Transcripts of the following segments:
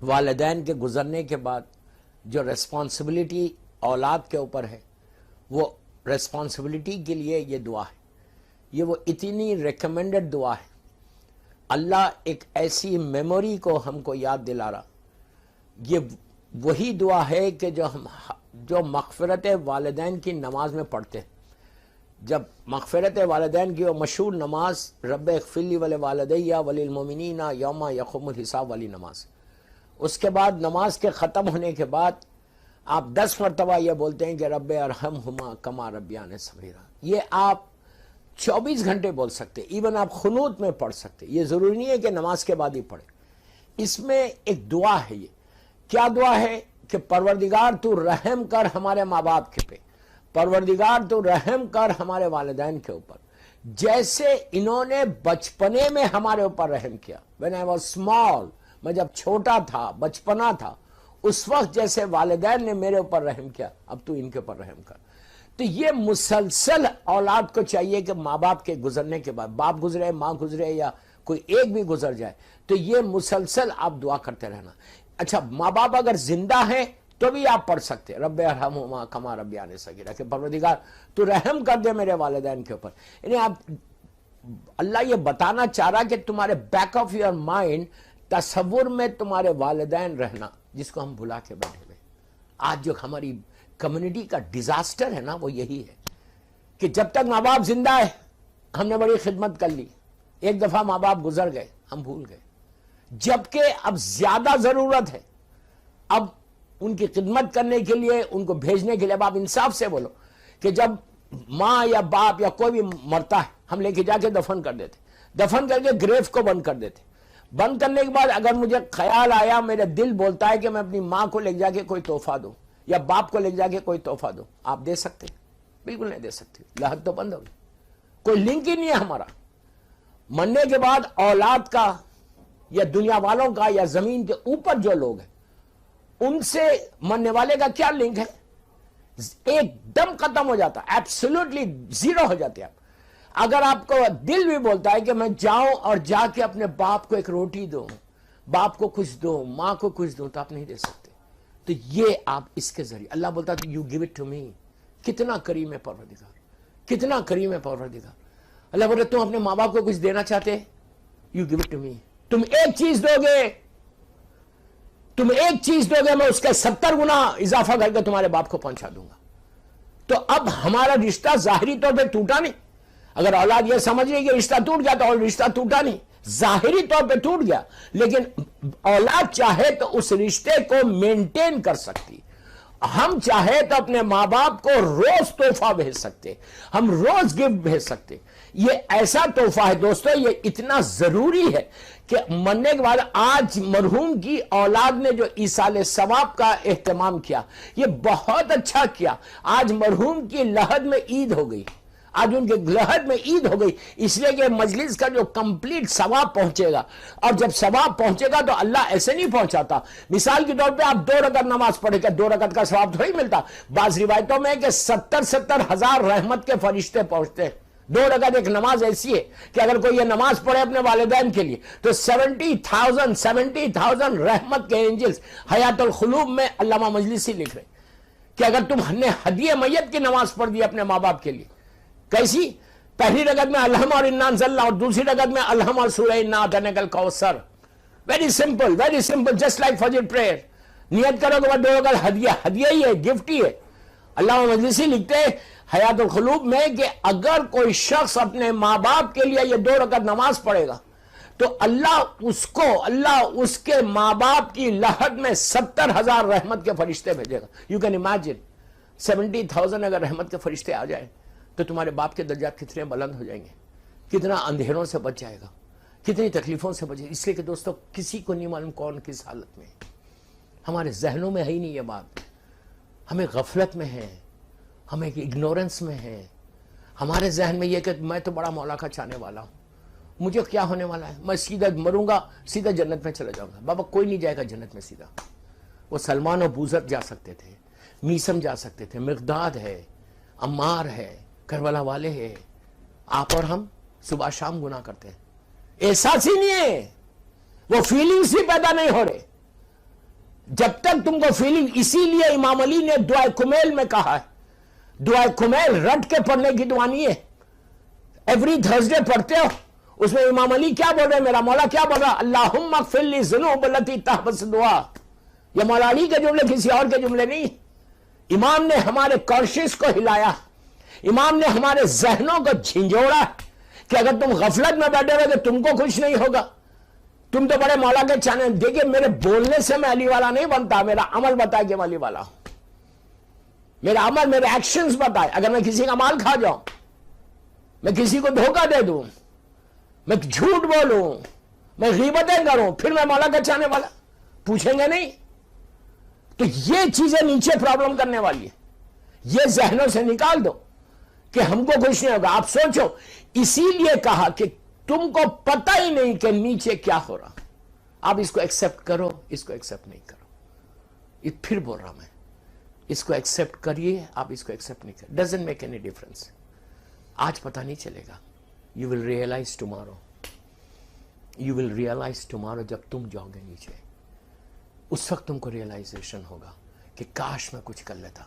والدین کے گزرنے کے بعد جو ریسپانسبلٹی اولاد کے اوپر ہے، وہ ریسپانسبلٹی کے لیے یہ دعا ہے، یہ وہ اتنی ریکمینڈڈ دعا ہے۔ اللہ ایک ایسی میموری کو ہم کو یاد دلا رہا، یہ وہی دعا ہے کہ جو مغفرت والدین کی نماز میں پڑھتے ہیں۔ جب مغفرت والدین کی وہ مشہور نماز رب اغفر لی ولوالدی وللمؤمنین یوم یقوم الحساب والی نماز، اس کے بعد نماز کے ختم ہونے کے بعد آپ 10 مرتبہ یہ بولتے ہیں کہ رب ارحمہما کما ربیانی صغیرا۔ یہ آپ 24 گھنٹے بول سکتے، ایون آپ قنوت میں پڑھ سکتے، یہ ضروری نہیں ہے کہ نماز کے بعد ہی پڑھیں۔ اس میں ایک دعا ہے، یہ کیا دعا ہے کہ پروردگار تو رحم کر ہمارے ماں باپ کے پہ، پروردگار تو رحم کر ہمارے والدین کے اوپر، جیسے انہوں نے بچپنے میں ہمارے اوپر رحم کیا۔ when I was small، میں جب چھوٹا تھا، بچپنا تھا، اس وقت جیسے والدین نے میرے اوپر رحم کیا، اب تو ان کے اوپر رحم کر۔ تو یہ مسلسل اولاد کو چاہیے کہ ماں باپ کے گزرنے کے بعد، باپ گزرے، ماں گزرے، یا کوئی ایک بھی گزر جائے، تو یہ مسلسل آپ دعا کرتے رہنا۔ اچھا، ماں باپ اگر زندہ ہیں تو بھی آپ پڑھ سکتے رب ارحمہما کما ربیانی صغیرا، کہ پروردگار تو رحم کر دے میرے والدین کے اوپر۔ یعنی آپ، اللہ یہ بتانا چاہ رہا کہ تمہارے بیک آف یور مائنڈ تصور میں تمہارے والدین رہنا، جس کو ہم بھلا کے بیٹھے ہوئے۔ آج جو ہماری کمیونٹی کا ڈیزاسٹر ہے نا، وہ یہی ہے کہ جب تک ماں باپ زندہ ہے ہم نے بڑی خدمت کر لی، ایک دفعہ ماں باپ گزر گئے ہم بھول گئے، جبکہ اب زیادہ ضرورت ہے اب ان کی خدمت کرنے کے لیے، ان کو بھیجنے کے لیے۔ اب آپ انصاف سے بولو کہ جب ماں یا باپ یا کوئی بھی مرتا ہے، ہم لے کے جا کے دفن کر دیتے، دفن کر کے گریف کو بند کر دیتے، بند کرنے کے بعد اگر مجھے خیال آیا، میرا دل بولتا ہے کہ میں اپنی ماں کو لے جا کے کوئی تحفہ دوں یا باپ کو لے جا کے کوئی تحفہ دوں، آپ دے سکتے؟ بالکل نہیں دے سکتے، لحد تو بند ہوگی، کوئی لنک ہی نہیں ہے ہمارا۔ مرنے کے بعد اولاد کا یا دنیا والوں کا یا زمین کے اوپر جو لوگ ہیں ان سے مرنے والے کا کیا لنک ہے؟ ایک دم ختم ہو جاتا، ایبسولوٹلی زیرو ہو جاتے آپ۔ اگر آپ کو دل بھی بولتا ہے کہ میں جاؤں اور جا کے اپنے باپ کو ایک روٹی دوں، باپ کو کچھ دوں، ماں کو کچھ دوں، تو آپ نہیں دے سکتے۔ تو یہ آپ اس کے ذریعے، اللہ بولتا ہے you give it to me. کتنا کریم ہے پروردگار، کتنا کریم ہے پروردگار۔ اللہ بولتا تم اپنے ماں باپ کو کچھ دینا چاہتے، you give it to me. تم ایک چیز دو گے، تم ایک چیز دو گے، میں اس کا 70 گنا اضافہ کر کے تمہارے باپ کو پہنچا دوں گا۔ تو اب ہمارا رشتہ ظاہری طور پہ ٹوٹا نہیں۔ اگر اولاد یہ سمجھ رہی کہ رشتہ ٹوٹ گیا، تو رشتہ ٹوٹا نہیں، ظاہری طور پہ ٹوٹ گیا، لیکن اولاد چاہے تو اس رشتے کو مینٹین کر سکتی۔ ہم چاہے تو اپنے ماں باپ کو روز تحفہ بھیج سکتے، ہم روز گفٹ بھیج سکتے۔ یہ ایسا تحفہ ہے دوستو، یہ اتنا ضروری ہے کہ مرنے کے بعد آج مرحوم کی اولاد نے جو ایصال ثواب کا اہتمام کیا، یہ بہت اچھا کیا۔ آج مرحوم کی لحد میں عید ہو گئی، آج ان کے لحد میں عید ہو گئی، اس لیے کہ مجلس کا جو کمپلیٹ ثواب پہنچے گا، اور جب ثواب پہنچے گا تو اللہ ایسے نہیں پہنچاتا۔ مثال کے طور پہ آپ 2 رکعت نماز پڑھے گا، 2 رکعت کا ثواب تھوڑی ملتا۔ بعض روایتوں میں کہ 70 ہزار رحمت کے فرشتے پہنچتے ہیں۔ 2 رکعت ایک نماز ایسی ہے کہ اگر کوئی یہ نماز پڑھے اپنے والدین کے لیے تو 70,000 رحمت کے اینجلز حیات القلوب میں علامہ مجلسی لکھ رہے کہ اگر تم نے ہدیہ میت کی نماز پڑھ دی اپنے ماں باپ کے لیے، کیسی؟ پہلی رکعت میں الحم اور انا انزلنا، اور دوسری رکعت میں الحم اور سورہ انا اعطیناک الکوثر۔ ویری سمپل، جسٹ لائک فجر پریئر۔ نیت کرو کہ 2 رکعت ہدیہ ہی ہے، گفٹ ہی ہے۔ علامہ مجلسی لکھتے ہیں حیات القلوب میں کہ اگر کوئی شخص اپنے ماں باپ کے لیے یہ 2 رکعت نماز پڑھے گا تو اللہ اس کے ماں باپ کی لحد میں 70,000 رحمت کے فرشتے بھیجے گا۔ یو کین امیجن 70,000 اگر رحمت کے فرشتے آ جائیں تو تمہارے باپ کے درجات کتنے بلند ہو جائیں گے، کتنا اندھیروں سے بچ جائے گا، کتنی تکلیفوں سے بچے۔ اس لیے کہ دوستو کسی کو نہیں معلوم کون کس حالت میں، ہمارے ذہنوں میں ہے ہی نہیں یہ بات، ہمیں غفلت میں ہے، ہمیں اگنورنس میں ہے۔ ہمارے ذہن میں یہ کہ میں تو بڑا مولا کا چاہنے والا ہوں، مجھے کیا ہونے والا ہے، میں سیدھا مروں گا سیدھا جنت میں چلا جاؤں گا۔ بابا کوئی نہیں جائے گا جنت میں سیدھا۔ وہ سلمان و بوذر جا سکتے تھے، میسم جا سکتے تھے، مقداد ہے، عمار ہے، کربلا والے ہیں، آپ اور ہم صبح شام گناہ کرتے ہیں، احساس ہی نہیں ہے، وہ فیلنگز ہی پیدا نہیں ہو رہے۔ جب تک تم کو فیلنگ, اسی لیے امام علی نے دعائے کمیل میں کہا ہے, دعائے کمیل رٹ کے پڑھنے کی دعا نہیں ہے, ایوری تھرسڈے پڑھتے ہو, اس میں امام علی کیا بول رہے ہیں, میرا مولا کیا بول رہا, اللہم اغفر لی ذنوب التی تحبس دعا. یہ مولا علی کے جملے, کسی اور کے جملے نہیں. امام نے ہمارے کانشیس کو ہلایا, امام نے ہمارے ذہنوں کو جھنجھوڑا کہ اگر تم غفلت میں بیٹھے رہے تو تم کو کچھ نہیں ہوگا. تم تو بڑے مولا کے چاہنے. دیکھیے میرے بولنے سے میں علی والا نہیں بنتا, میرا عمل بتائے کہ میں علی والا ہوں. میرا عمل, میرے ایکشنز بتائے. اگر میں کسی کا مال کھا جاؤں, میں کسی کو دھوکہ دے دوں, میں جھوٹ بولوں, میں غیبتیں کروں, پھر میں مولا کا چاہنے والا, پوچھیں گے نہیں؟ تو یہ چیزیں نیچے پرابلم کرنے والی ہے. یہ ذہنوں سے نکال دو کہ ہم کو کچھ نہیں ہوگا. آپ سوچو, اسی لیے کہا کہ تم کو پتہ ہی نہیں کہ نیچے کیا ہو رہا. آپ اس کو ایکسپٹ کرو, اس کو ایکسپٹ نہیں کرو. یہ پھر بول رہا میں, اس کو ایکسپٹ کریے, آپ اس کو ایکسپٹ نہیں کریں, ڈزنٹ میک اینی ڈفرنس. آج پتہ نہیں چلے گا. You will realise tomorrow, you will realise tomorrow. جب تم جاؤ گے نیچے, اس وقت تم کو ریئلائزیشن ہوگا کہ کاش میں کچھ کر لیتا.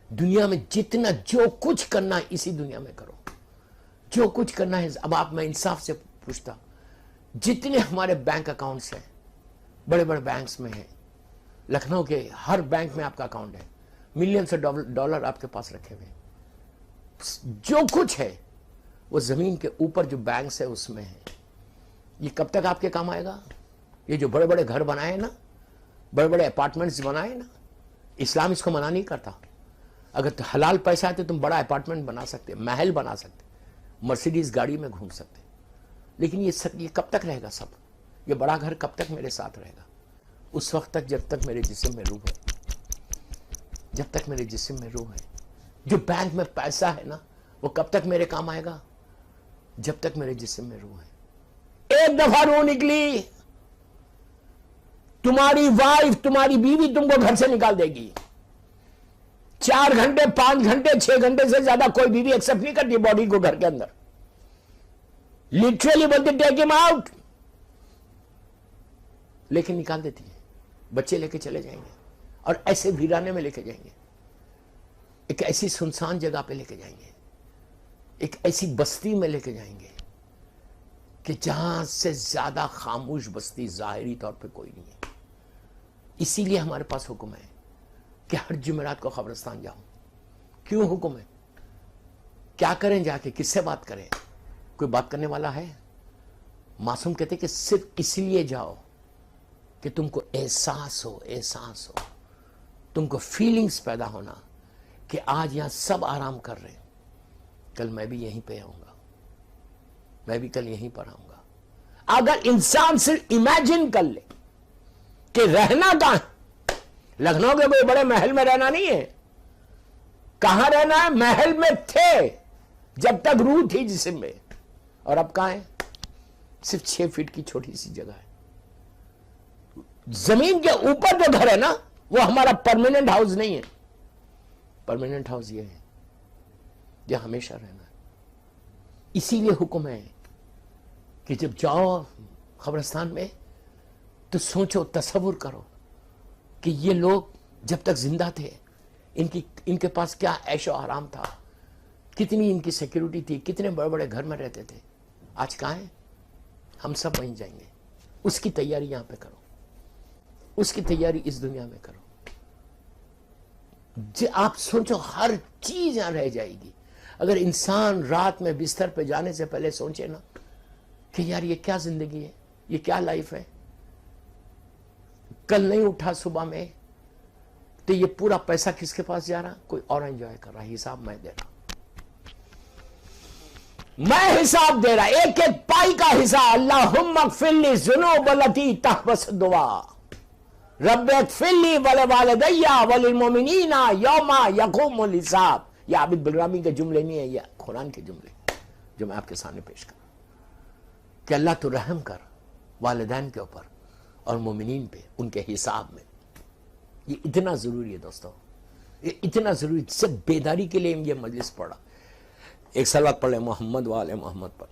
دنیا میں جتنا جو کچھ کرنا ہے اسی دنیا میں کرو, جو کچھ کرنا ہے. اب آپ, میں انصاف سے پوچھتا, جتنے ہمارے بینک اکاؤنٹس ہیں, بڑے بڑے بینکس میں ہیں, لکھنؤ کے ہر بینک میں آپ کا اکاؤنٹ ہے, ملین سے ڈالر آپ کے پاس رکھے ہوئے, جو کچھ ہے وہ زمین کے اوپر جو بینکس ہے اس میں ہے. یہ کب تک آپ کے کام آئے گا؟ یہ جو بڑے بڑے گھر بنائے نا, بڑے بڑے اپارٹمنٹس بنائے نا, اسلام اس کو منع نہیں کرتا. اگر حلال پیسہ ہے تو تم بڑا اپارٹمنٹ بنا سکتے, محل بنا سکتے, مرسیڈیز گاڑی میں گھوم سکتے. لیکن یہ کب تک رہے گا سب؟ یہ بڑا گھر کب تک میرے ساتھ رہے گا؟ اس وقت تک جب تک میرے جسم میں روح ہے, جب تک میرے جسم میں روح ہے. جو بینک میں پیسہ ہے نا, وہ کب تک میرے کام آئے گا؟ جب تک میرے جسم میں روح ہے. ایک دفعہ روح نکلی, تمہاری وائف, تمہاری بیوی تم کو گھر سے نکال دے گی. 4 گھنٹے, 5 گھنٹے, 6 گھنٹے سے زیادہ کوئی بیوی ایکسپٹ نہیں کرتی باڈی کو گھر کے اندر. لٹرلی بولتے ٹیک ہم آؤٹ, لیکن نکال دیتی ہے. بچے لے کے چلے جائیں گے اور ایسے ویرانے میں لے کے جائیں گے, ایک ایسی سنسان جگہ پہ لے کے جائیں گے, ایک ایسی بستی میں لے کے جائیں گے کہ جہاں سے زیادہ خاموش بستی ظاہری طور پہ کوئی نہیں ہے. اسی لیے ہمارے پاس حکم ہے کہ ہر جمعرات کو قبرستان جاؤ. کیوں حکم ہے؟ کیا کریں جا کے, کس سے بات کریں؟ کوئی بات کرنے والا ہے؟ معصوم کہتے کہ صرف اس لیے جاؤ کہ تم کو احساس ہو, احساس ہو, تم کو فیلنگز پیدا ہونا کہ آج یہاں سب آرام کر رہے ہیں, کل میں بھی یہیں پہ آؤں گا, میں بھی کل یہیں پر آؤں گا. اگر انسان صرف امیجن کر لے کہ رہنا کہاں, لکھنؤ کے کوئی بڑے محل میں رہنا نہیں ہے. کہاں رہنا ہے؟ محل میں تھے جب تک روح تھی جسم میں, اور اب کہاں ہے؟ صرف 6 فٹ کی چھوٹی سی جگہ ہے. زمین کے اوپر جو گھر ہے نا, وہ ہمارا پرماننٹ ہاؤس نہیں ہے. پرماننٹ ہاؤس یہ ہے جو ہمیشہ رہنا ہے. اسی لیے حکم ہے کہ جب جاؤ قبرستان میں تو سوچو, تصور کرو کہ یہ لوگ جب تک زندہ تھے ان کے پاس کیا عیش و آرام تھا, کتنی ان کی سیکیورٹی تھی, کتنے بڑے بڑے گھر میں رہتے تھے. آج کہاں ہیں؟ ہم سب وہیں جائیں گے. اس کی تیاری یہاں پہ کرو, اس کی تیاری اس دنیا میں کرو. آپ سوچو, ہر چیز یہاں رہ جائے گی. اگر انسان رات میں بستر پہ جانے سے پہلے سوچے نا کہ یار یہ کیا زندگی ہے, یہ کیا لائف ہے, کل نہیں اٹھا صبح میں تو یہ پورا پیسہ کس کے پاس جا رہا, کوئی اور انجوائے کر رہا, حساب میں دے رہا, میں حساب دے رہا, ایک ایک پائی کا حساب. اللہم اغفر لی ذنوب التی تحبس دعا, رب اغفر لی ولوالدی وللمؤمنین یوم یقوم الحساب. یہ عابد بلرامی کے جملے نہیں ہیں, یہ قرآن کے جملے جو میں آپ کے سامنے پیش کر رہا ہوں کہ اللہ تو رحم کر والدین کے اوپر اور مومنین پہ ان کے حساب میں. یہ اتنا ضروری ہے دوستو, یہ اتنا ضروری, صرف بیداری کے لیے یہ مجلس پڑھا. ایک صلوات پڑھ لیں محمد و آل محمد پر.